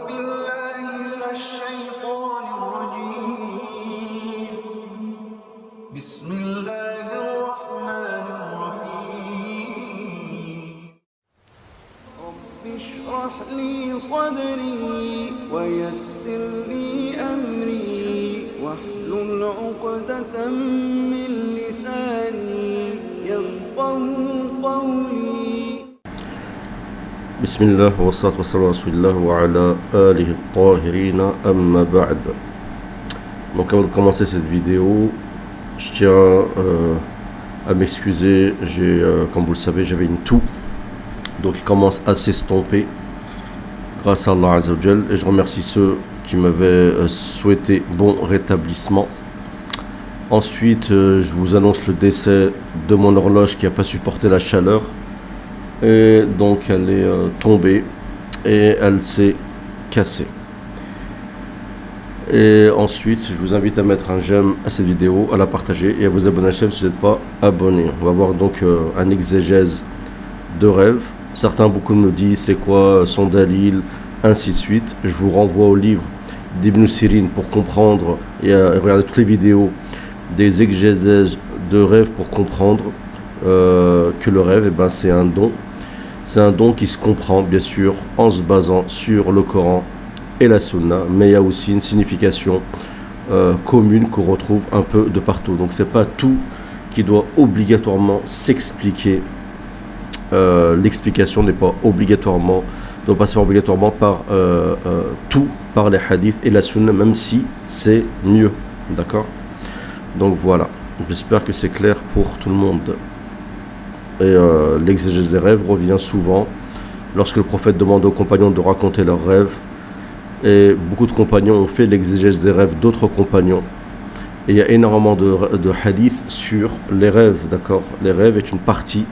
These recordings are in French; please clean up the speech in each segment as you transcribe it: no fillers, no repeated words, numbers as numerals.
بالله من الشيطان الرجيم بسم الله الرحمن الرحيم رب اشرح لي صدري ويسر لي أمري واحلل عقدة من لساني يفقهوا قولي بسم الله والصلاة والسلام على رسول الله وعلى آله الطاهرين أما بعد. Donc avant de commencer cette vidéo, je tiens à m'excuser, comme vous le savez, j'avais une toux, donc il commence à s'estomper grâce à Allah Azza wa Jal, et je remercie ceux qui m'avaient souhaité bon rétablissement. Ensuite, je vous annonce le décès de mon horloge qui n'a pas supporté la chaleur. Et donc elle est tombée et elle s'est cassée. Et ensuite, je vous invite à mettre un j'aime à cette vidéo, à la partager et à vous abonner à la chaîne si vous n'êtes pas abonné. On va voir donc un exégèse de rêve. Certains, beaucoup me disent c'est quoi son dalil, ainsi de suite. Je vous renvoie au livre d'Ibn Sirin pour comprendre et à regarder toutes les vidéos des exégèses de rêve pour comprendre que le rêve, c'est un don. C'est un don qui se comprend bien sûr en se basant sur le Coran et la Sunna, mais il y a aussi une signification commune qu'on retrouve un peu de partout. Donc c'est pas tout qui doit obligatoirement s'expliquer. L'explication n'est pas obligatoirement, doit passer obligatoirement par tout, par les hadiths et la Sunna, même si c'est mieux. D'accord ? Donc voilà. J'espère que c'est clair pour tout le monde. Et l'exégèse des rêves revient souvent lorsque le prophète demande aux compagnons de raconter leurs rêves. Et beaucoup de compagnons ont fait l'exégèse des rêves d'autres compagnons. Et il y a énormément de hadiths sur les rêves, d'accord ? Les rêves est une partie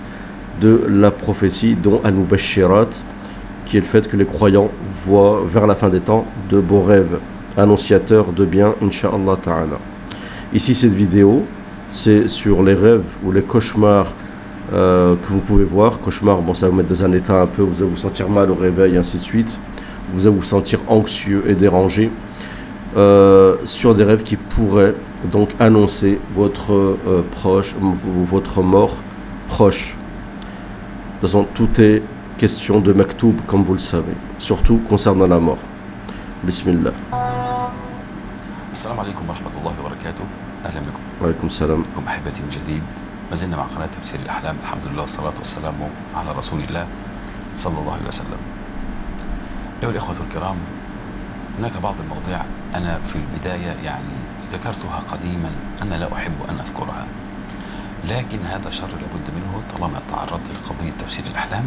de la prophétie, dont Al-Mubashirat, qui est le fait que les croyants voient vers la fin des temps de beaux rêves, annonciateurs de bien, Inch'Allah Ta'ala. Ici, cette vidéo, c'est sur les rêves ou les cauchemars que vous pouvez voir. Cauchemar, ça va vous mettre dans un état un peu, vous allez vous sentir mal au réveil, ainsi de suite. Vous allez vous sentir anxieux et dérangé. Sur des rêves qui pourraient donc annoncer votre proche, votre mort proche. De toute façon, tout est question de maktoub, comme vous le savez, surtout concernant la mort. Bismillah. السلام عليكم ورحمة الله وبركاته. أهلا بكم. وعليكم السلام. أحبتي من جديد. ما زلنا مع قناة تفسير الأحلام. الحمد لله والصلاة والسلام على رسول الله صلى الله عليه وسلم. أيها الإخوة الكرام، هناك بعض المواضيع أنا في البداية ذكرتها قديما، أنا لا أحب أن أذكرها، لكن هذا شر لابد منه طالما تعرضت لقضية تفسير الأحلام.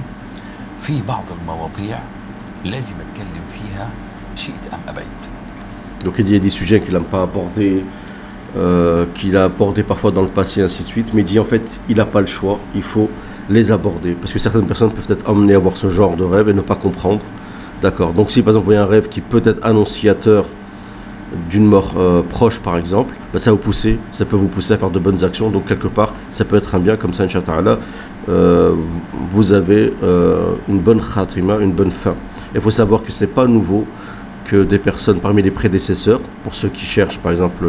في بعض المواضيع لازم أتكلم فيها شئت أم أبيت. Donc il y a des sujets qu'il n'aime pas aborder, qu'il a abordé parfois dans le passé, ainsi de suite, mais il dit en fait il n'a pas le choix, il faut les aborder, parce que certaines personnes peuvent être amenées à voir ce genre de rêve et ne pas comprendre. D'accord. Donc si par exemple vous voyez un rêve qui peut être annonciateur d'une mort proche par exemple, ça peut vous pousser à faire de bonnes actions, donc quelque part ça peut être un bien, comme ça Inch'Allah, vous avez une bonne khatima, une bonne fin. Il faut savoir que c'est pas nouveau que des personnes parmi les prédécesseurs, pour ceux qui cherchent par exemple,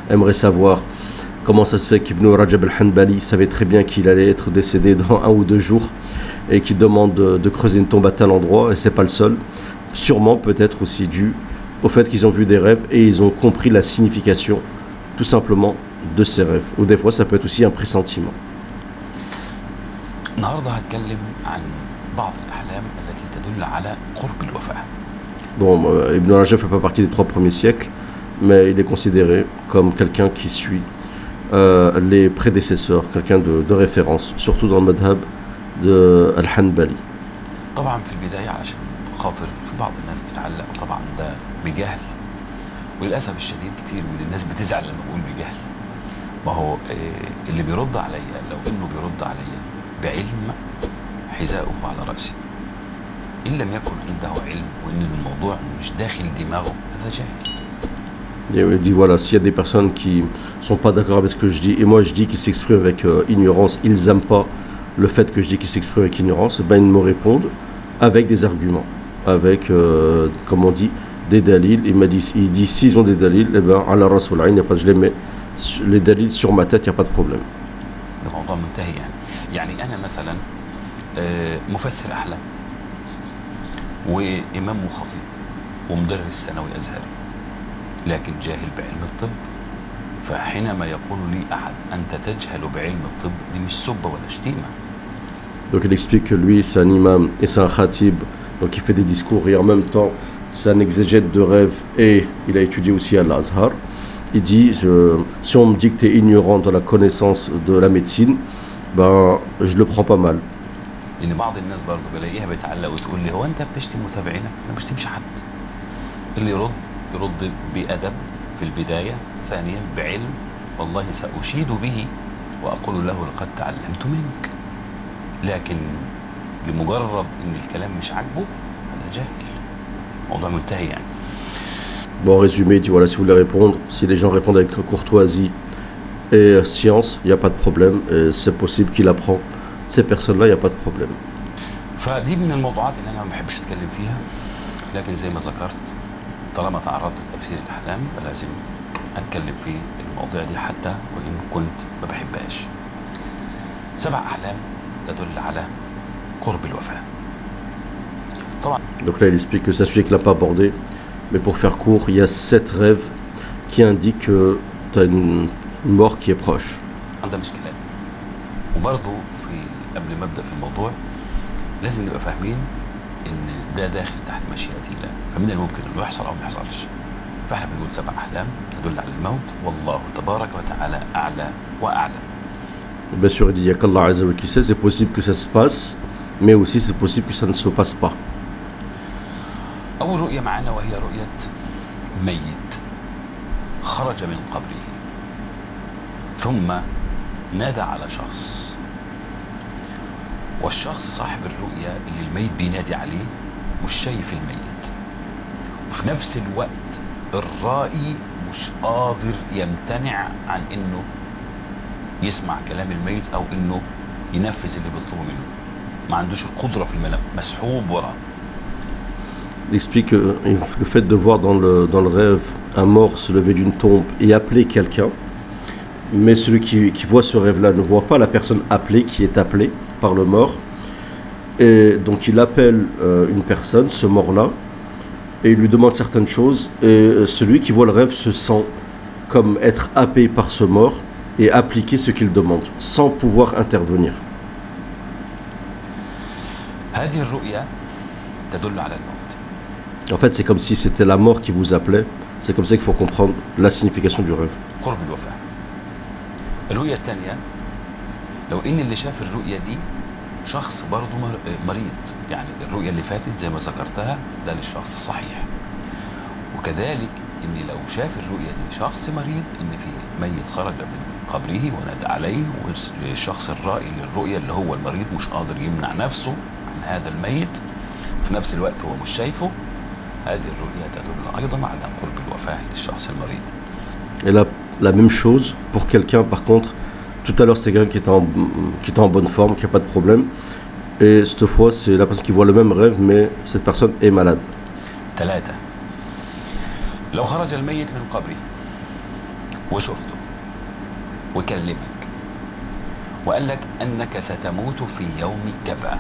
aimeraient savoir comment ça se fait qu'Ibn Rajab al-Hanbali savait très bien qu'il allait être décédé dans 1 ou 2 jours et qu'il demande de creuser une tombe à tel endroit, et c'est pas le seul, sûrement peut-être aussi dû au fait qu'ils ont vu des rêves et ils ont compris la signification tout simplement de ces rêves, ou des fois ça peut être aussi un pressentiment. النهارده هتكلم عن بعض الأحلام التي تدل على قرب الوفاة. Bon, Ibn Rajab ne fait pas partie des 3 premiers siècles, mais il est considéré comme quelqu'un qui suit les prédécesseurs, quelqu'un de référence, surtout dans le madhab de Al-Hanbali. طبعا في البداية علشان خاطر في بعض الناس بتعلق، وطبعا ده بجهل، وللأسف الشديد كتير من الناس بتزعل لما بقول بجهل. ما هو اللي بيرد عليا لو إنه بيرد عليا بعلم حذاؤه على رأسي، إن لم يكن عنده علم وإن الموضوع مش داخل دماغه هذا جاهل. Il dit voilà, s'il y a des personnes qui sont pas d'accord avec ce que je dis, et moi je dis qu'ils s'expriment avec ignorance, ils aiment pas le fait que je dis qu'ils s'expriment avec ignorance, ils me répondent avec des arguments. avec, comme on dit, des dalils. Il dit s'ils ont des dalils, eh ben, ala ras wal ayn, je les mets les dalils sur ma tête, il n'y a pas de problème. ده موضوع منتهي يعني أنا مثلا مفسر أحلام وإمام وخطيب ومدرس ثانوي أزهري لكن جاهل بعلم الطب. فحينما يقول لي أحد أنت تجهل بعلم الطب دي مش سبة ولا شتيمة. Donc il explique que lui c'est un imam et c'est un khatib, donc il fait des discours et en même temps c'est un exégète de rêve et il a étudié aussi à l'Azhar. Il dit si on me dit que tu es ignorant dans la connaissance de la médecine, ben je le prends pas mal. لأن بعض الناس برضه بلاقيها بتعلق وتقول لي هو أنت بتشتم متابعينك؟ أنا ما بشتمش حد. اللي يرد بأدب في البداية، ثانيا بعلم والله سأشيد به وأقول له لقد تعلمت منك. لكن لمجرد إن الكلام مش عاجبه هذا جاهل. موضوع منتهي يعني. Bon, en résumé, il dit voilà, si vous voulez répondre, si les gens répondent avec courtoisie et science, il n'y a pas de problème. C'est possible qu'il apprend. Ces personnes-là, il n'y a pas de problème. فدي من الموضوعات اللي أنا ما بحبش أتكلم فيها، لكن زي ما ذكرت طالما تعرضت لتفسير الأحلام لازم أتكلم في المواضيع دي حتى وإن كنت ما بحبهاش. 7 أحلام تدل على قرب الوفاة. طبعا. Donc là, il explique que c'est un sujet qu'il n'a pas abordé. Mais pour faire court, il y a 7 rêves qui indiquent que tu as une mort qui est proche. ده مش كلام. وبرضه قبل ما ابدا في الموضوع لازم نبقى فاهمين ان ده داخل تحت مشيئة الله، فمن الممكن انه يحصل او ما يحصلش. فاحنا بنقول 7 احلام تدل على الموت والله تبارك وتعالى اعلى واعلم. Bien sûr, il dit il n'y a qu'Allah Azza wa Jalla qui sait, c'est possible que ça se passe, mais aussi c'est possible que ça ne se passe pas. أول رؤية معانا وهي رؤية ميت خرج من قبره ثم نادى على شخص، والشخص صاحب الرؤية اللي الميت بينادي عليه مش شايف الميت، وفي نفس الوقت الرائي مش قادر يمتنع عن إنه يسمع كلام الميت أو إنه ينفذ اللي بيطلبه منه، ما عندوش القدرة في المنام، مسحوب وراه. Il explique que le fait de voir dans le rêve un mort se lever d'une tombe et appeler quelqu'un, mais celui qui voit ce rêve-là ne voit pas la personne appelée qui est appelée par le mort. Et donc il appelle une personne, ce mort-là, et il lui demande certaines choses. Et celui qui voit le rêve se sent comme être happé par ce mort et appliquer ce qu'il demande, sans pouvoir intervenir. هذه الرؤية تدل على الموت. En fait, c'est comme si c'était la mort qui vous appelait. C'est comme ça qu'il faut comprendre la signification du rêve. قرب الوفاة. الرؤية الثانية لو إن اللي شاف الرؤية دي شخص برضه مريض، يعني الرؤية اللي فاتت زي ما ذكرتها ده للشخص الصحيح، وكذلك إن لو شاف الرؤية دي شخص مريض إن في ميت خرج من قبره ونادى عليه، والشخص الرائي للرؤية اللي هو المريض مش قادر يمنع نفسه عن هذا الميت، وفي نفس الوقت هو مش شايفه. هذه الرؤية تدل أيضا على قرب الوفاة للشخص المريض. Et là, la même chose pour quelqu'un, par contre, tout à l'heure c'était quelqu'un qui était en bonne forme, qui n'a pas de problème, et cette fois c'est la personne qui voit le même rêve, mais cette personne est malade. 3 لو خرج الميت من قبره وشفته وكلمك وقال لك أنك ستموت في يوم كذا،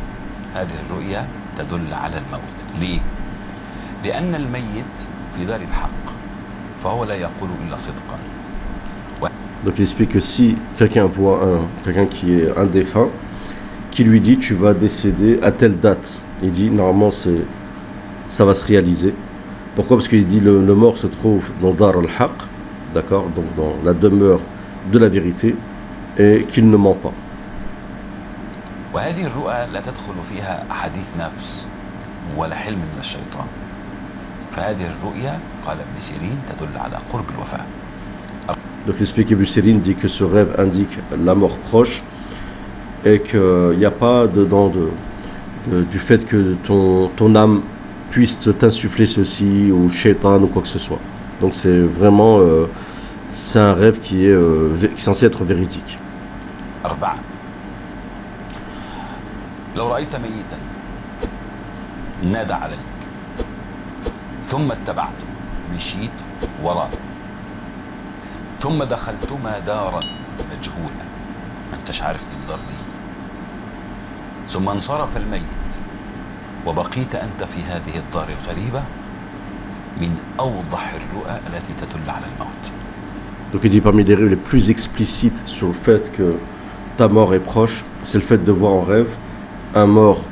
هذه الرؤية تدل على الموت. ليه؟ لأن الميت في دار الحق فهو لا يقول إلا صدقا. Donc il explique que si quelqu'un voit quelqu'un qui est un défunt, qui lui dit tu vas décéder à telle date, il dit normalement ça va se réaliser. Pourquoi? Parce qu'il dit le mort se trouve dans Dar al-Haq, d'accord, donc dans la demeure de la vérité, et qu'il ne ment pas. وهذه الرؤى لا تدخل فيها أحاديث نفس ولا حلم من الشيطان. فهذه الرؤيا قال ابن سيرين تدل على قرب الوفاة. Donc l'explique Ibn Sirin dit que ce rêve indique la mort proche et qu'il n'y a pas dedans du fait que ton âme puisse t'insuffler ceci ou shaitan ou quoi que ce soit. Donc c'est vraiment c'est un rêve qui est censé être véridique. 4 لو رأيت ميتا نادى عليك ثم اتبعته مشيت وراه ثم دخلتما دارا مجهولة ما انتش عارف الدار دي ثم انصرف الميت وبقيت أنت في هذه الدار الغريبة من أوضح الرؤى التي تدل على الموت. Donc il dit parmi les rêves les plus explicites sur le fait que ta mort est proche, c'est le fait de voir en rêve un mort,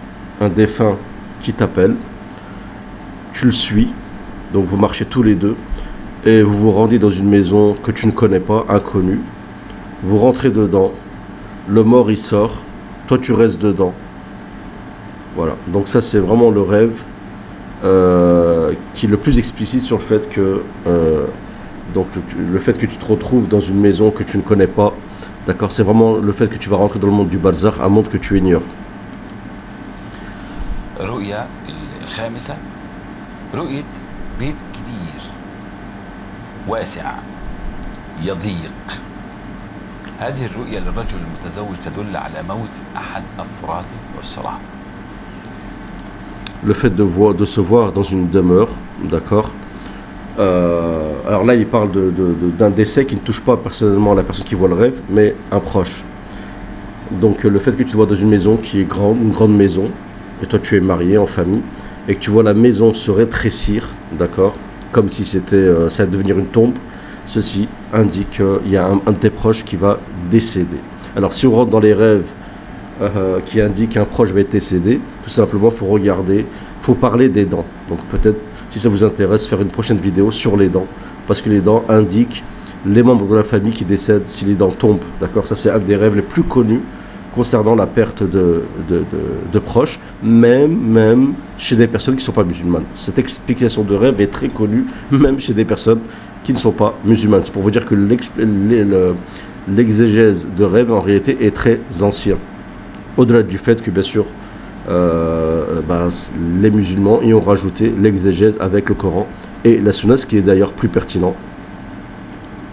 un défunt qui t'appelle, tu le suis, donc vous marchez tous les deux, et vous vous rendez dans une maison que tu ne connais pas, inconnue, vous rentrez dedans, le mort il sort, toi tu restes dedans. Voilà, donc ça c'est vraiment le rêve qui est le plus explicite sur le fait que donc le fait que tu te retrouves dans une maison que tu ne connais pas, d'accord, c'est vraiment le fait que tu vas rentrer dans le monde du barzakh, un monde que tu ignores. الرؤيا الخامسة رؤية بيت كبير واسع يضيق. هذه الرؤيا للرجل المتزوج تدل على موت أحد أفراد الأسرة. Le fait de se voir dans une demeure, d'accord. Alors là, il parle d'un décès qui ne touche pas personnellement la personne qui voit le rêve, mais un proche. Donc le fait que tu te vois dans une maison qui est grande, une grande maison, et toi tu es marié en famille, et que tu vois la maison se rétrécir, d'accord, comme si c'était ça allait devenir une tombe, ceci indique qu'il y a un de tes proches qui va décéder. Alors si on rentre dans les rêves qui indiquent qu'un proche va être décédé, tout simplement il faut regarder, il faut parler des dents. Donc peut-être, si ça vous intéresse, faire une prochaine vidéo sur les dents, parce que les dents indiquent les membres de la famille qui décèdent si les dents tombent, d'accord. Ça c'est un des rêves les plus connus concernant la perte de proches, même chez des personnes qui ne sont pas musulmanes. Cette explication de rêve est très connue, même chez des personnes qui ne sont pas musulmanes. C'est pour vous dire que l'exégèse de rêve en réalité est très ancien. Au-delà du fait que bien sûr les musulmans y ont rajouté l'exégèse avec le Coran et la Sunna, ce qui est d'ailleurs plus pertinent.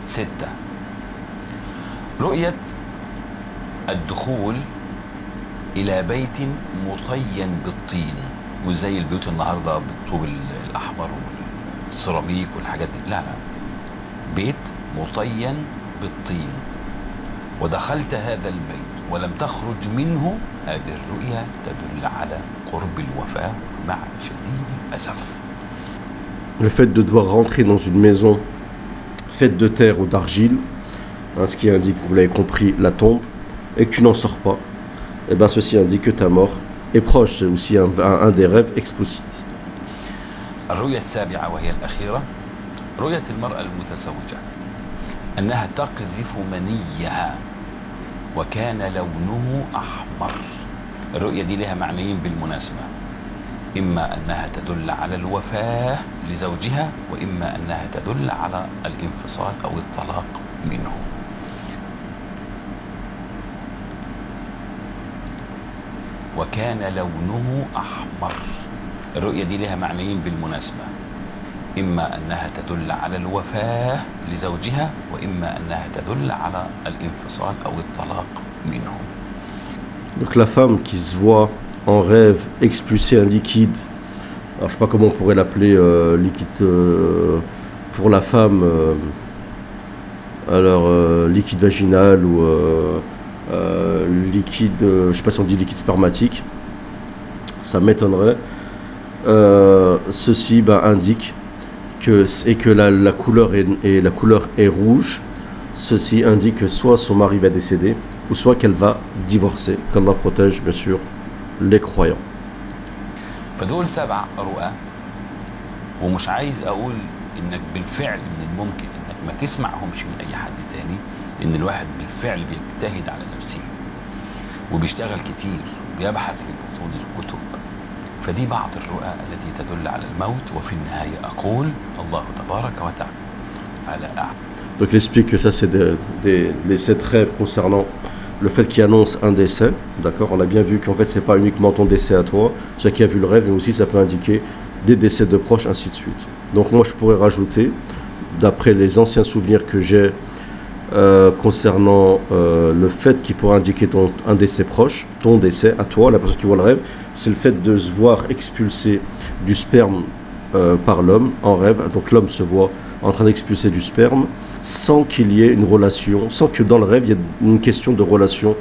6 رؤية الدخول إلى بيت مطين بالطين، مش زي البيوت النهارده بالطوب الأحمر والسيراميك والحاجات دي، لا بيت مطين بالطين. ودخلت هذا البيت ولم تخرج منه، هذه الرؤيا تدل على قرب الوفاة مع شديد الأسف. Le fait de devoir rentrer dans une maison faite de terre ou d'argile, ce qui indique, vous l'avez compris, la tombe, et que tu n'en sors pas, et bien ceci indique que ta mort est proche. C'est aussi un des rêves explicites. الرؤيا السابعة وهي الأخيرة رؤية المرأة المتزوجة أنها تقذف منيها وكان لونه أحمر. الرؤية دي لها معنيين بالمناسبة، إما أنها تدل على الوفاة لزوجها، وإما أنها تدل على الانفصال أو الطلاق منه. وكان لونه أحمر. الرؤية دي لها معنيين بالمناسبة، إما أنها تدل على الوفاة لزوجها، وإما أنها تدل على الانفصال أو الطلاق منه. Donc la femme qui se voit en rêve expulser un liquide, alors je sais pas comment on pourrait l'appeler, liquide pour la femme, liquide vaginal ou liquide, je sais pas si on dit liquide spermatique, ça m'étonnerait. Ceci indique que la couleur est rouge. Ceci indique que soit son mari va décéder, ou soit qu'elle va divorcer. Qu'Allah protège bien sûr les croyants. فدول 7 رؤى، ومش عايز اقول انك بالفعل من الممكن انك ما تسمعهمش من اي حد تاني، لان الواحد بالفعل بيجتهد على نفسه وبيشتغل كتير وبيبحث في بطون الكتب. فدي بعض الرؤى التي تدل على الموت، وفي النهاية أقول الله تبارك وتعالى أعلم. Donc il explique que ça c'est les 7 rêves concernant le fait qu'il annonce un décès, d'accord. On a bien vu qu'en fait c'est pas uniquement ton décès à toi, celui qui a vu le rêve, mais aussi ça peut indiquer des décès de proches, ainsi de suite. Donc moi je pourrais rajouter, d'après les anciens souvenirs que j'ai concernant le fait qui pourrait indiquer un décès proche, ton décès à toi, la personne qui voit le rêve, c'est le fait de se voir expulser du sperme par l'homme en rêve. Donc l'homme se voit en train d'expulser du sperme sans qu'il y ait une relation, sans que dans le rêve il y ait une question de relation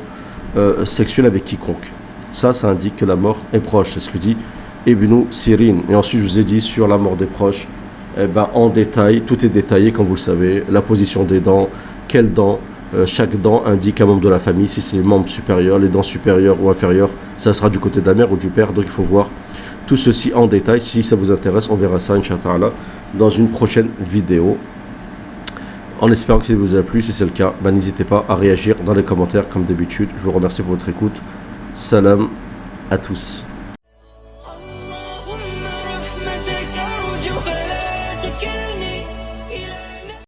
sexuelle avec quiconque. Ça indique que la mort est proche. C'est ce que dit Ibn Sirin. Et ensuite, je vous ai dit sur la mort des proches, en détail, tout est détaillé, comme vous le savez, la position des dents, quelles dents, chaque dent indique un membre de la famille. Si c'est les membres supérieurs, les dents supérieures ou inférieures, ça sera du côté de la mère ou du père. Donc il faut voir tout ceci en détail. Si ça vous intéresse, on verra ça, Inch'Allah, dans une prochaine vidéo. En espérant que ça vous a plu. Si c'est le cas, n'hésitez pas à réagir dans les commentaires comme d'habitude. Je vous remercie pour votre écoute. Salam à tous.